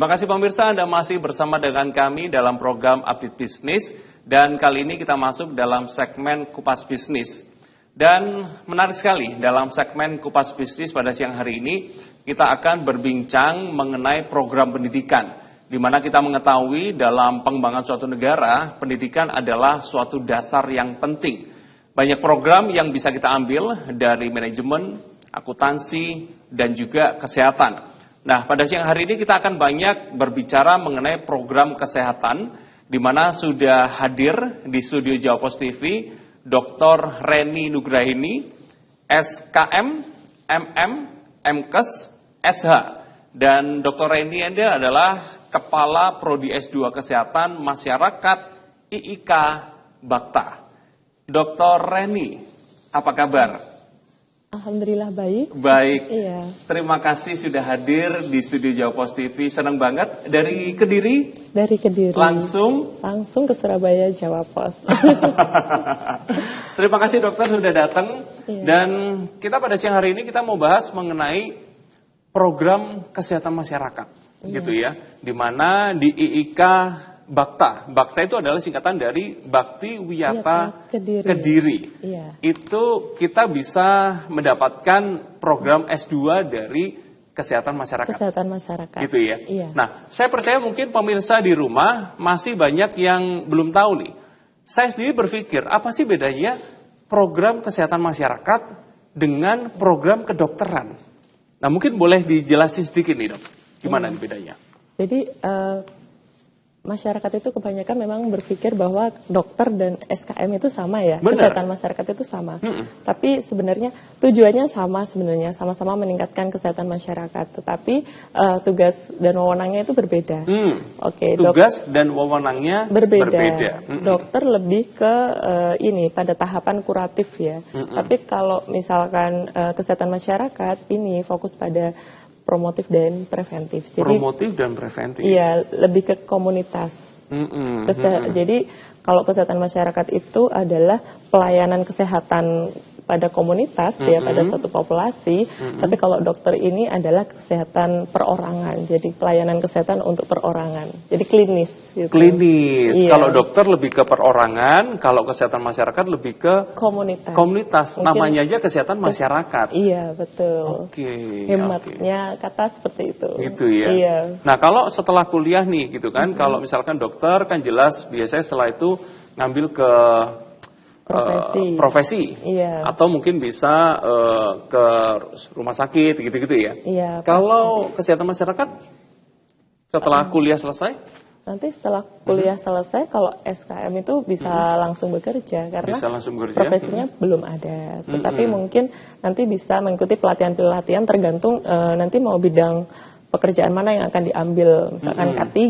Terima kasih pemirsa, Anda masih bersama dengan kami dalam program Update Bisnis. Dan kali ini kita masuk dalam segmen Kupas Bisnis. Dan menarik sekali, dalam segmen Kupas Bisnis pada siang hari ini, kita akan berbincang mengenai program pendidikan. Di mana kita mengetahui dalam pengembangan suatu negara, pendidikan adalah suatu dasar yang penting. Banyak program yang bisa kita ambil dari manajemen, akuntansi, dan juga kesehatan. Nah, pada siang hari ini kita akan banyak berbicara mengenai program kesehatan, di mana sudah hadir di studio Jawa Pos TV, Dr. Reni Nugrahini, SKM, MM, MKes, SH. Dan Dr. Reni Anda adalah Kepala Prodi S2 Kesehatan Masyarakat IIK Bakta. Dr. Reni, apa kabar? Alhamdulillah baik. Baik. Iya. Terima kasih sudah hadir di studio Jawa Pos TV. Senang banget. Dari Kediri? Dari Kediri. Langsung ke Surabaya, Jawa Pos. Terima kasih dokter sudah datang. Iya. Dan kita pada siang hari ini kita mau bahas mengenai program kesehatan masyarakat. Iya. Gitu ya. Di mana di IIK Bakta. Bakta itu adalah singkatan dari Bakti Wiyata Kediri. Iya. Itu kita bisa mendapatkan program S2 dari kesehatan masyarakat. Kesehatan masyarakat. Gitu ya. Iya. Nah, saya percaya mungkin pemirsa di rumah masih banyak yang belum tahu nih. Saya sendiri berpikir, apa sih bedanya program kesehatan masyarakat dengan program kedokteran? Nah, mungkin boleh dijelasin sedikit nih, Dok. Gimana nih bedanya? Jadi masyarakat itu kebanyakan memang berpikir bahwa dokter dan SKM itu sama ya. Benar. Kesehatan masyarakat itu sama. Tapi sebenarnya tujuannya sama-sama meningkatkan kesehatan masyarakat. Tetapi tugas dan wewenangnya itu berbeda. Oke, tugas dan wewenangnya berbeda. Dokter lebih ke pada tahapan kuratif ya. Tapi kalau misalkan kesehatan masyarakat ini fokus pada promotif dan preventif. Jadi, promotif dan preventif. Iya, lebih ke komunitas. Jadi kalau kesehatan masyarakat itu adalah pelayanan kesehatan pada komunitas ya, pada suatu populasi. Tapi kalau dokter ini adalah kesehatan perorangan. Jadi pelayanan kesehatan untuk perorangan. Jadi klinis. Gitu. Klinis. Iya. Kalau dokter lebih ke perorangan, kalau kesehatan masyarakat lebih ke komunitas. Mungkin, namanya aja kesehatan masyarakat. Iya, betul. Oke. Hematnya kata seperti itu. Gitu ya. Iya. Nah, kalau setelah kuliah nih gitu kan, kalau misalkan dokter kan jelas biasanya setelah itu ngambil ke profesi. Iya. Atau mungkin bisa ke rumah sakit gitu-gitu ya. Iya. Kalau kesehatan masyarakat setelah kuliah selesai? Nanti setelah kuliah selesai, kalau SKM itu bisa langsung bekerja karena profesinya belum ada. Tetapi mungkin nanti bisa mengikuti pelatihan-pelatihan tergantung nanti mau bidang pekerjaan mana yang akan diambil. Misalkan K3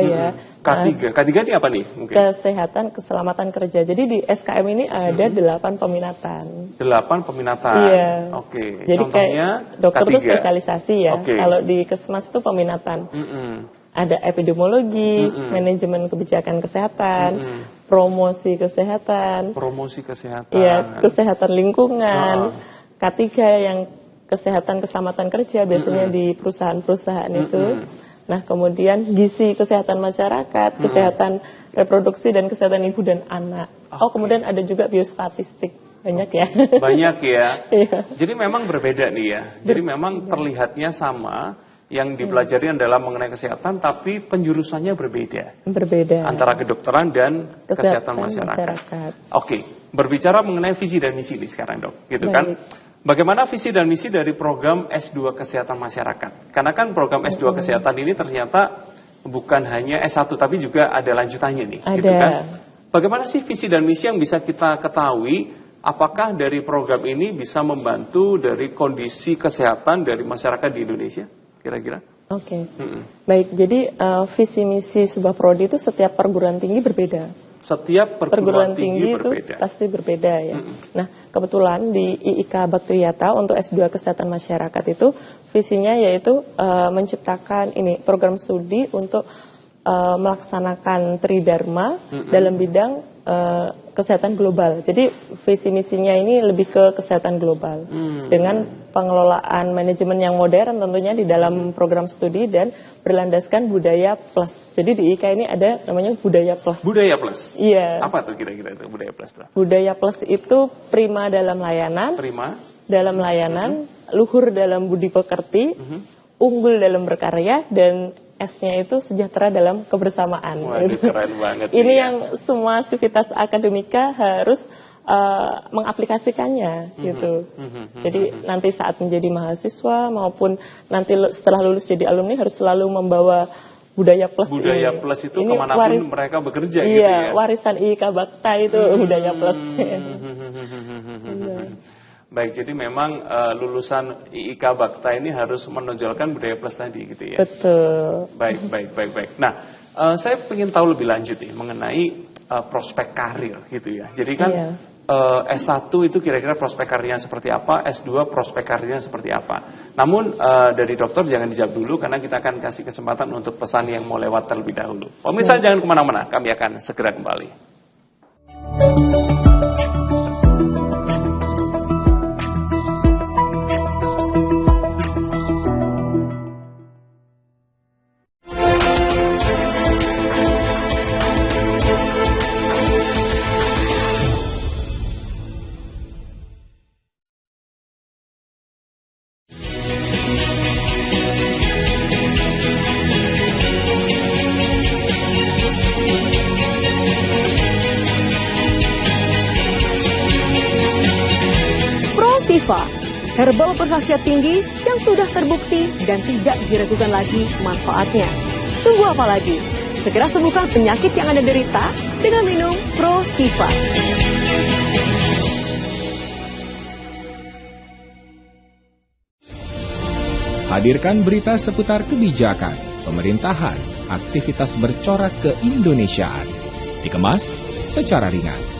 ya. K3 ini apa nih? Mungkin? Kesehatan, keselamatan kerja. Jadi di SKM ini ada 8 peminatan. 8 peminatan? Iya. Oke. Jadi contohnya kayak dokter K3. itu spesialisasi ya. Okay. Kalau di Kesmas itu peminatan. Ada epidemiologi, manajemen kebijakan kesehatan, promosi kesehatan. Iya, kesehatan lingkungan. K3 yang kesehatan keselamatan kerja biasanya di perusahaan-perusahaan itu. Nah, kemudian gizi kesehatan masyarakat, kesehatan reproduksi dan kesehatan ibu dan anak. Oh, kemudian ada juga biostatistik. Banyak ya. Banyak ya. Iya. Jadi memang berbeda nih ya. Jadi memang terlihatnya sama, yang dipelajari adalah mengenai kesehatan, tapi penjurusannya berbeda. Berbeda. Antara kedokteran dan kesehatan masyarakat. Oke, berbicara mengenai visi dan misi nih sekarang, Dok. Gitu kan? Bagaimana visi dan misi dari program S2 Kesehatan Masyarakat? Karena kan program S2 Kesehatan ini ternyata bukan hanya S1, tapi juga ada lanjutannya nih. Ada. Gitu kan? Bagaimana sih visi dan misi yang bisa kita ketahui? Apakah dari program ini bisa membantu dari kondisi kesehatan dari masyarakat di Indonesia? Kira-kira? Oke. Baik, jadi visi misi sebuah prodi itu setiap perguruan tinggi berbeda. Setiap perguruan tinggi itu berbeda. pasti berbeda ya. Nah, kebetulan di IIK Bakti Wiyata untuk S2 Kesehatan Masyarakat itu visinya yaitu menciptakan program studi untuk melaksanakan tridharma dalam bidang kesehatan global. Jadi visi misinya ini lebih ke kesehatan global dengan pengelolaan manajemen yang modern tentunya di dalam program studi dan berlandaskan budaya plus. Jadi di IIKA ini ada namanya budaya plus. Budaya plus? Iya. Apa tuh kira-kira itu budaya plus? Budaya plus itu prima dalam layanan. Prima dalam layanan, luhur dalam budi pekerti, unggul dalam berkarya, dan S-nya itu sejahtera dalam kebersamaan. Waduh, keren banget. Ini yang semua sivitas akademika harus mengaplikasikannya gitu. Jadi nanti saat menjadi mahasiswa maupun nanti setelah lulus jadi alumni harus selalu membawa budaya plus. Budaya ini. Plus itu ini kemanapun mereka bekerja iya, gitu ya. Warisan IIKA Bakta itu budaya plus. Baik, jadi memang lulusan IIKA Bakta ini harus menonjolkan budaya plus tadi gitu ya. Betul. Baik. Nah, saya ingin tahu lebih lanjut nih mengenai prospek karir gitu ya. Jadi kan S1 itu kira-kira prospek karirnya seperti apa, S2 prospek karirnya seperti apa. Namun dari dokter jangan dijawab dulu karena kita akan kasih kesempatan untuk pesan yang mau lewat terlebih dahulu. Pemirsa jangan kemana-mana, kami akan segera kembali. Siva, herbal berkhasiat tinggi yang sudah terbukti dan tidak diragukan lagi manfaatnya. Tunggu apa lagi? Segera sembuhkan penyakit yang Anda derita dengan minum Pro Siva. Hadirkan berita seputar kebijakan, pemerintahan, aktivitas bercorak keindonesiaan. Dikemas secara ringan.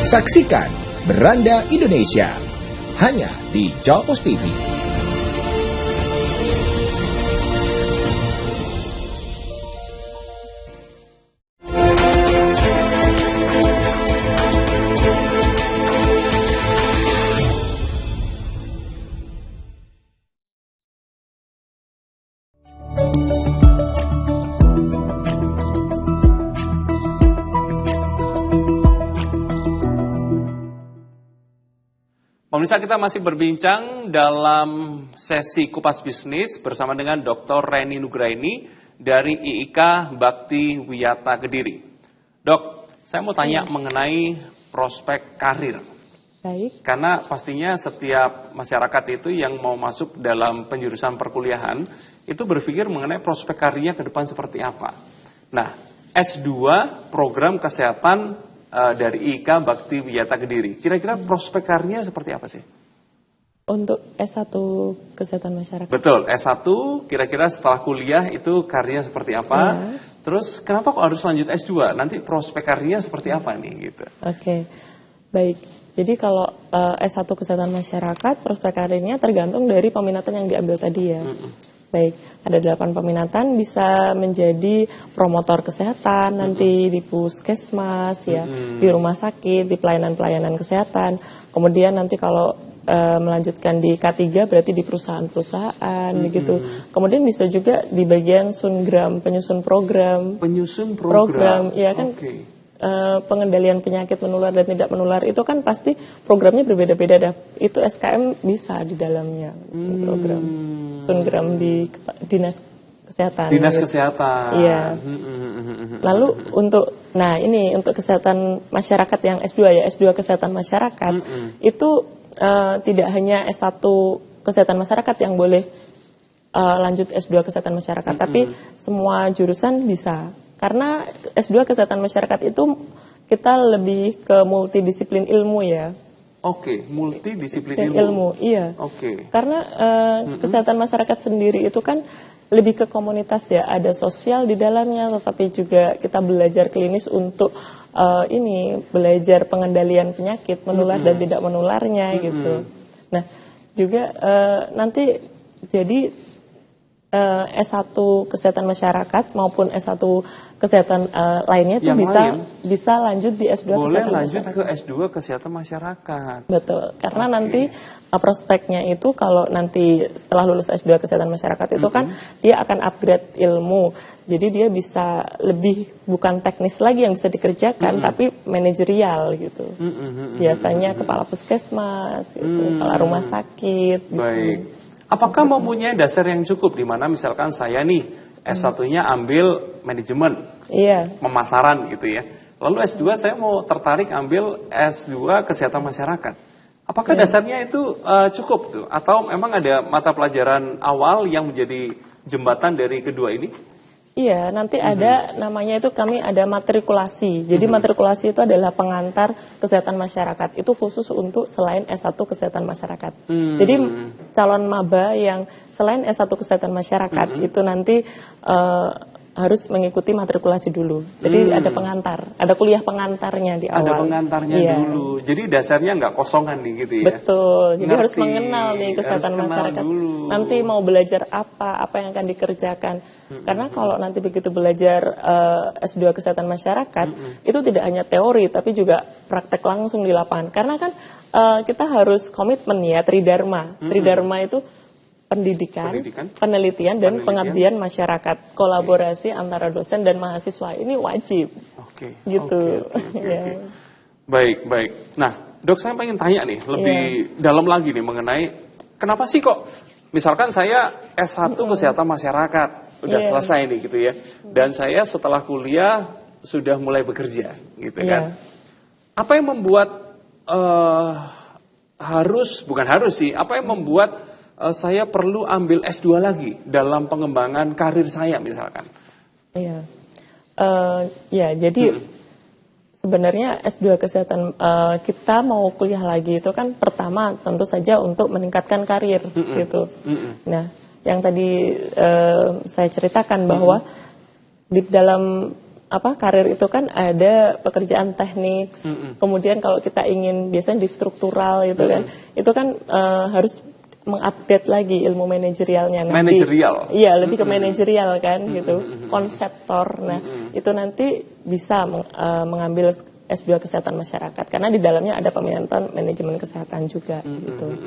Saksikan Beranda Indonesia hanya di Jawa Pos TV. Pemirsa, kita masih berbincang dalam sesi Kupas Bisnis bersama dengan Dr. Reni Nugraini dari IIKA Bakti Wiyata Kediri. Dok, saya mau tanya mengenai prospek karir. Baik. Karena pastinya setiap masyarakat itu yang mau masuk dalam penjurusan perkuliahan itu berpikir mengenai prospek karirnya ke depan seperti apa. Nah, S2 program kesehatan dari IIKA Bakti Wiyata Kediri. Kira-kira prospek karirnya seperti apa sih? Untuk S1 Kesehatan Masyarakat. Betul, S1 kira-kira setelah kuliah itu karirnya seperti apa? Terus kenapa kok harus lanjut S2? Nanti prospek karirnya seperti apa nih gitu? Oke, baik. Jadi kalau S1 Kesehatan Masyarakat, prospek karirnya tergantung dari peminatan yang diambil tadi ya. Baik, ada 8 peminatan, bisa menjadi promotor kesehatan nanti di puskesmas ya, di rumah sakit, di pelayanan-pelayanan kesehatan. Kemudian nanti kalau melanjutkan di K3 berarti di perusahaan-perusahaan begitu. Kemudian bisa juga di bagian sungram, penyusun program. Penyusun program. Ya kan. Pengendalian penyakit menular dan tidak menular itu kan pasti programnya berbeda-beda dah. Itu SKM bisa di dalamnya program sungram di Dinas Kesehatan. Dinas Kesehatan. Iya. Lalu untuk kesehatan masyarakat yang S2 ya, S2 Kesehatan Masyarakat itu tidak hanya S1 Kesehatan Masyarakat yang boleh lanjut S2 Kesehatan Masyarakat, tapi semua jurusan bisa. Karena S2 Kesehatan Masyarakat itu kita lebih ke multidisiplin ilmu ya. Oke, multidisiplin ilmu. Iya. Oke. Karena kesehatan masyarakat sendiri itu kan lebih ke komunitas ya, ada sosial di dalamnya, tetapi juga kita belajar klinis untuk belajar pengendalian penyakit menular dan tidak menularnya gitu. Nah, juga nanti jadi S1 kesehatan masyarakat maupun S1 kesehatan lainnya itu bisa lanjut di S2 boleh kesehatan lanjut masyarakat. ke S2 kesehatan masyarakat. Betul, karena nanti prospeknya itu kalau nanti setelah lulus S2 kesehatan masyarakat itu kan dia akan upgrade ilmu. Jadi dia bisa lebih bukan teknis lagi yang bisa dikerjakan tapi manajerial gitu. Biasanya kepala puskesmas gitu, kepala rumah sakit. Baik. Apakah mempunyai dasar yang cukup di mana misalkan saya nih S1-nya ambil manajemen, pemasaran gitu ya. Lalu S2 saya mau tertarik ambil S2 kesehatan masyarakat. Apakah dasarnya itu cukup tuh? Atau memang ada mata pelajaran awal yang menjadi jembatan dari kedua ini? Iya, nanti ada namanya itu kami ada matrikulasi. Jadi matrikulasi itu adalah pengantar kesehatan masyarakat. Itu khusus untuk selain S1 kesehatan masyarakat. Jadi calon maba yang selain S1 kesehatan masyarakat itu nanti harus mengikuti matrikulasi dulu. Jadi ada pengantar, ada kuliah pengantarnya di awal. Ada pengantarnya dulu. Jadi dasarnya nggak kosongan nih gitu ya? Betul. Jadi harus mengenal nih kesehatan masyarakat. Nanti mau belajar apa yang akan dikerjakan. Karena kalau nanti begitu belajar S2 kesehatan masyarakat, itu tidak hanya teori tapi juga praktek langsung di lapangan. Karena kan kita harus komitmen ya, tridharma. Tridharma itu pendidikan, penelitian, dan pengabdian masyarakat. Kolaborasi antara dosen dan mahasiswa ini wajib. Gitu. Okay. Baik. Nah, Dok, saya pengen tanya nih lebih dalam lagi nih mengenai kenapa sih kok misalkan saya S1 kesehatan masyarakat udah selesai nih gitu ya. Dan saya setelah kuliah sudah mulai bekerja gitu kan. Apa yang membuat apa yang membuat saya perlu ambil S2 lagi dalam pengembangan karir saya misalkan? Jadi sebenarnya S2 kesehatan kita mau kuliah lagi itu kan pertama tentu saja untuk meningkatkan karir gitu. Nah, yang tadi saya ceritakan bahwa di dalam karir itu kan ada pekerjaan teknik, kemudian kalau kita ingin biasanya di struktural gitu kan, itu kan harus mengupdate lagi ilmu manajerialnya. Manajerial? Iya, lebih ke manajerial kan gitu, konseptor. Nah, itu nanti bisa mengambil S2 kesehatan masyarakat karena di dalamnya ada peminatan manajemen kesehatan juga gitu.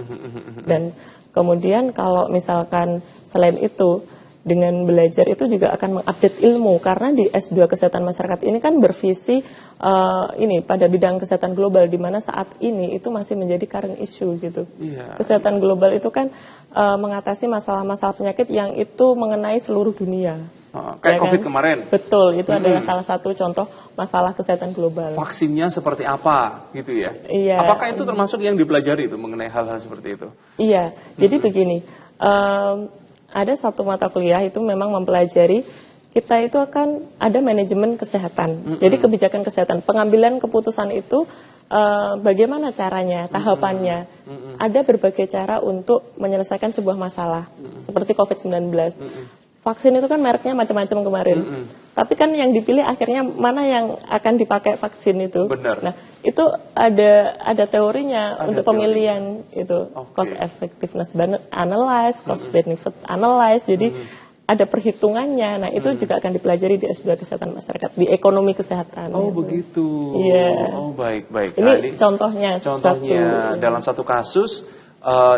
Dan kemudian kalau misalkan selain itu dengan belajar itu juga akan mengupdate ilmu karena di S2 kesehatan masyarakat ini kan bervisi pada bidang kesehatan global di mana saat ini itu masih menjadi current issue gitu. Kesehatan global itu kan mengatasi masalah-masalah penyakit yang itu mengenai seluruh dunia. Kayak COVID kemarin. Betul, itu adalah salah satu contoh masalah kesehatan global. Vaksinnya seperti apa gitu ya? Apakah itu termasuk yang dipelajari itu mengenai hal-hal seperti itu? Iya, jadi begini. Ada satu mata kuliah itu memang mempelajari kita itu akan ada manajemen kesehatan. Jadi kebijakan kesehatan, pengambilan keputusan itu bagaimana caranya, tahapannya. Ada berbagai cara untuk menyelesaikan sebuah masalah seperti COVID-19. Vaksin itu kan mereknya macam-macam kemarin. Tapi kan yang dipilih akhirnya mana yang akan dipakai vaksin itu. Benar. Nah, itu ada teorinya untuk pemilihan itu. Cost effectiveness analysis, cost benefit analysis. Jadi ada perhitungannya. Nah, itu juga akan dipelajari di S2 kesehatan masyarakat, di ekonomi kesehatan. Oh, begitu. Iya. Oh, baik. Ini contohnya dalam satu kasus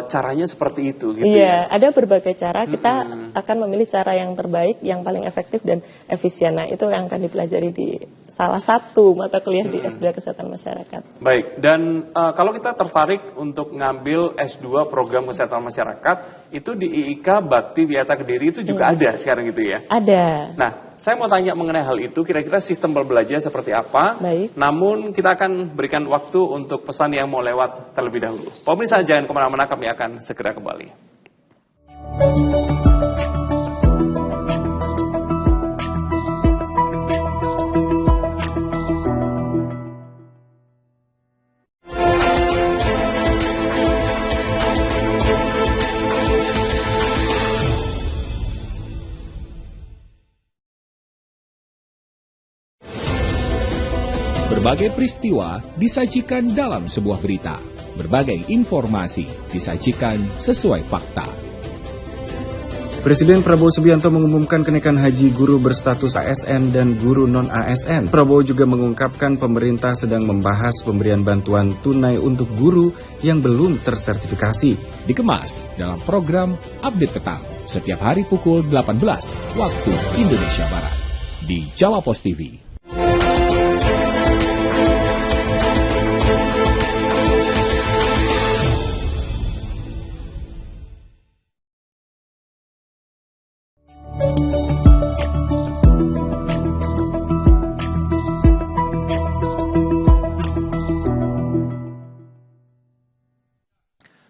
caranya seperti itu gitu ya. Ada berbagai cara, kita akan memilih cara yang terbaik, yang paling efektif dan efisien. Nah, itu yang akan dipelajari di salah satu mata kuliah di S2 Kesehatan Masyarakat. Baik, dan kalau kita tertarik untuk ngambil S2 program Kesehatan Masyarakat, itu di IIK Bakti Wiyata Kediri itu juga ada sekarang gitu ya? Ada. Nah, saya mau tanya mengenai hal itu, kira-kira sistem belajar seperti apa? Baik. Namun kita akan berikan waktu untuk pesan yang mau lewat terlebih dahulu. Pemirsa jangan kemana-mana, kami akan segera kembali. Berbagai peristiwa disajikan dalam sebuah berita. Berbagai informasi disajikan sesuai fakta. Presiden Prabowo Subianto mengumumkan kenaikan haji guru berstatus ASN dan guru non-ASN. Prabowo juga mengungkapkan pemerintah sedang membahas pemberian bantuan tunai untuk guru yang belum tersertifikasi. Dikemas dalam program Update Petang setiap hari pukul 18 waktu Indonesia Barat di Jawa Pos TV.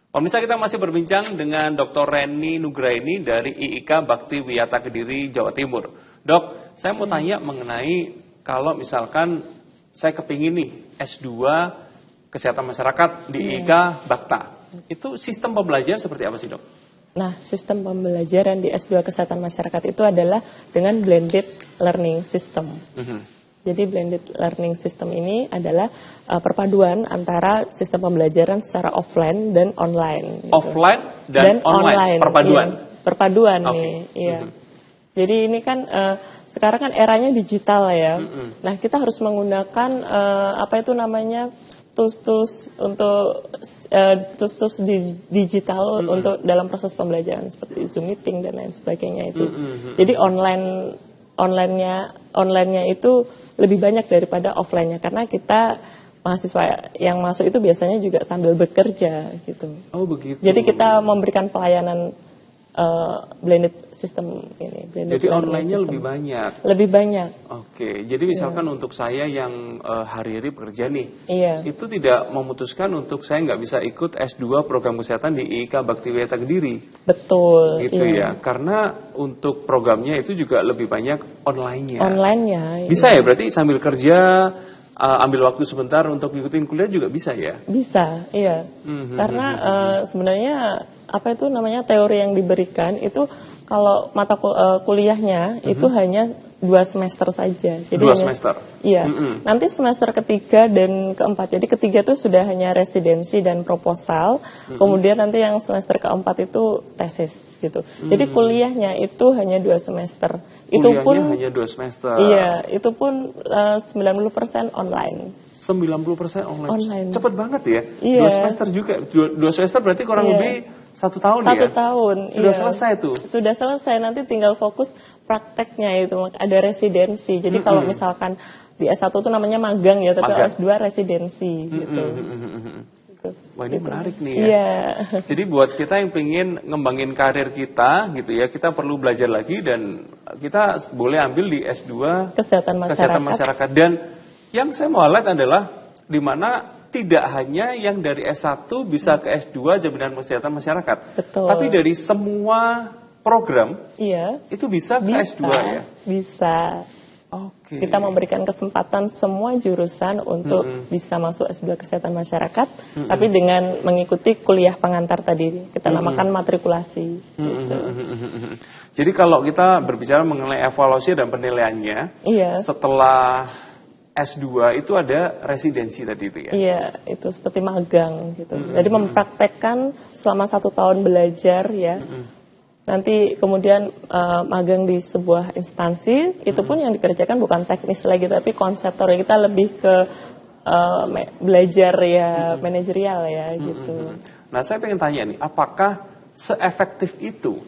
Pemirsa, kita masih berbincang dengan Dr. Reni Nugraini dari IIK Bakti Wiyata Kediri, Jawa Timur. Dok, saya mau tanya mengenai kalau misalkan saya kepingin nih S2 Kesehatan Masyarakat di IIK Bakta. Itu sistem pembelajaran seperti apa sih, Dok? Nah, sistem pembelajaran di S2 Kesehatan Masyarakat itu adalah dengan blended learning system. Jadi blended learning system ini adalah perpaduan antara sistem pembelajaran secara offline dan online. Gitu. Offline dan online. Perpaduan. Iya, perpaduan nih. Iya. Jadi ini kan sekarang kan eranya digital ya. Nah, kita harus menggunakan apa itu namanya tools untuk tools digital untuk dalam proses pembelajaran seperti Zoom meeting dan lain sebagainya itu. Jadi onlinenya itu lebih banyak daripada offline-nya karena kita mahasiswa yang masuk itu biasanya juga sambil bekerja gitu. Oh begitu. Jadi kita memberikan pelayanan blended system ini. Jadi online-nya lebih banyak. Lebih banyak. Oke, jadi misalkan untuk saya yang hari-hari bekerja nih, Iya. itu tidak memutuskan untuk saya nggak bisa ikut S2 program kesehatan di IIK Bakti Wiyata Kediri. Betul. Gitu iya. ya, karena untuk programnya itu juga lebih banyak online-nya. Online-nya. Bisa iya. ya, berarti sambil kerja, ambil waktu sebentar untuk ngikutin kuliah juga bisa ya? Bisa, iya. Karena sebenarnya apa itu namanya teori yang diberikan itu kalau mata kuliahnya itu hanya 2 semester saja. Jadi 2 semester? Iya. Nanti semester ketiga dan keempat. Jadi ketiga itu sudah hanya residensi dan proposal. Kemudian nanti yang semester keempat itu tesis gitu. Jadi kuliahnya itu hanya 2 semester. Itu pun hanya 2 semester. Iya, itu pun 90% online. 90% online. Online. Cepet banget ya. Iya. 2 semester juga. 2 semester berarti kurang lebih 1 tahun ya? 1 tahun. Sudah iya. selesai tuh? Sudah selesai, nanti tinggal fokus prakteknya itu. Ada residensi. Jadi kalau misalkan di S1 itu namanya magang ya, tapi S2 residensi gitu. Wah ini menarik nih ya. Iya. Jadi buat kita yang pengen ngembangin karir kita gitu ya, kita perlu belajar lagi dan kita boleh ambil di S2 Kesehatan Masyarakat. Dan yang saya mau highlight adalah di mana tidak hanya yang dari S1 bisa ke S2 jaminan kesehatan masyarakat. Betul. Tapi dari semua program Iya. itu bisa ke S2 ya? Bisa. Oke. Kita memberikan kesempatan semua jurusan untuk bisa masuk S2 Kesehatan Masyarakat, tapi dengan mengikuti kuliah pengantar tadi. Kita namakan matrikulasi. Gitu. Jadi kalau kita berbicara mengenai evaluasi dan penilaiannya, Iya. setelah S2 itu ada residensi tadi itu ya? Iya, itu seperti magang gitu. Jadi mempraktekkan selama 1 tahun belajar ya. Nanti kemudian magang di sebuah instansi, itu pun yang dikerjakan bukan teknis lagi, tapi konseptor. Kita lebih ke belajar ya, manajerial ya gitu. Nah saya pengen tanya nih, apakah seefektif itu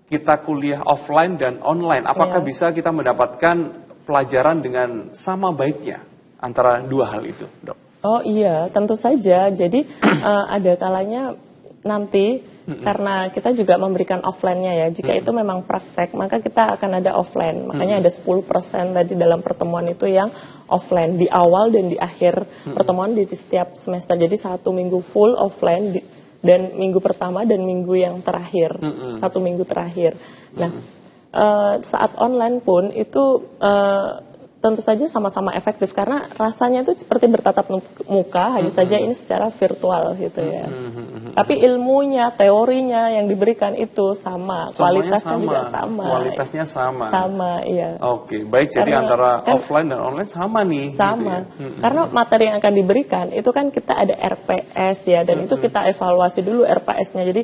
kita kuliah offline dan online? Apakah bisa kita mendapatkan pelajaran dengan sama baiknya antara 2 hal itu, Dok? Oh iya, tentu saja. Jadi ada kalanya nanti karena kita juga memberikan offline-nya ya. Jika itu memang praktek, maka kita akan ada offline. Makanya ada 10% tadi dalam pertemuan itu yang offline di awal dan di akhir pertemuan di setiap semester. Jadi 1 minggu full offline dan minggu pertama dan minggu yang terakhir, 1 minggu terakhir. Nah, saat online pun itu tentu saja sama-sama efektif karena rasanya itu seperti bertatap muka, hanya saja ini secara virtual gitu ya. Tapi ilmunya, teorinya yang diberikan itu sama, kualitasnya juga sama. Kualitasnya sama. Sama, iya. Oke, baik. Jadi antara offline dan online sama nih. Sama. Gitu ya? Karena materi yang akan diberikan itu kan kita ada RPS ya, dan itu kita evaluasi dulu RPS-nya. Jadi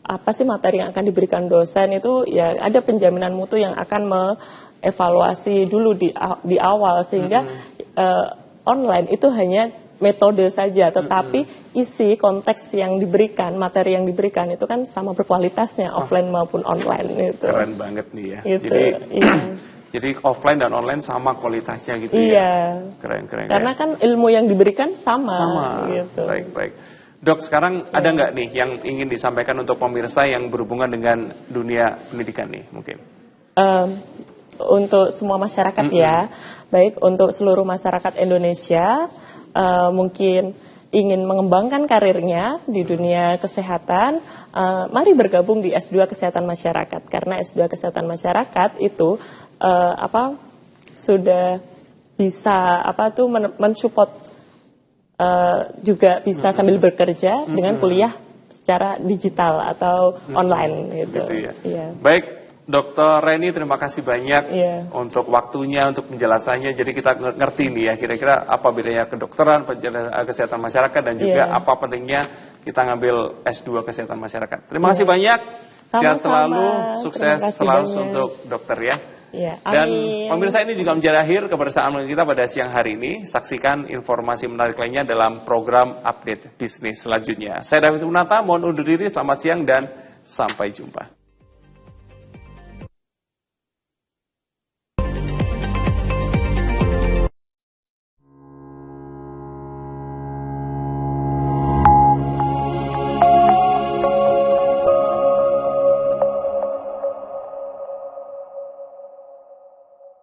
apa sih materi yang akan diberikan dosen itu ya ada penjaminan mutu yang akan evaluasi dulu di awal sehingga online itu hanya metode saja, tetapi isi konteks yang diberikan, materi yang diberikan itu kan sama berkualitasnya offline maupun online itu. Keren banget nih ya. Gitu, jadi offline dan online sama kualitasnya gitu ya. Iya. Keren. Karena kan ilmu yang diberikan sama. Gitu. Baik. Dok, sekarang ada nggak nih yang ingin disampaikan untuk pemirsa yang berhubungan dengan dunia pendidikan nih mungkin? Untuk semua masyarakat ya, baik untuk seluruh masyarakat Indonesia, mungkin ingin mengembangkan karirnya di dunia kesehatan, mari bergabung di S2 Kesehatan Masyarakat, karena S2 Kesehatan Masyarakat itu sudah bisa mensupport juga bisa sambil bekerja dengan kuliah secara digital atau online gitu. Ya. Iya. Baik, Dr. Reni, terima kasih banyak untuk waktunya, untuk penjelasannya. Jadi kita ngerti nih ya, kira-kira apa bedanya kedokteran, kesehatan masyarakat, dan juga apa pentingnya kita ngambil S2 Kesehatan Masyarakat. Terima kasih banyak. Sehat selalu, sukses selalu untuk dokter ya. Dan pemirsa, ini juga menjadi akhir kebersamaan kita pada siang hari ini. Saksikan informasi menarik lainnya dalam program Update Bisnis selanjutnya. Saya David Munata, mohon undur diri, selamat siang dan sampai jumpa.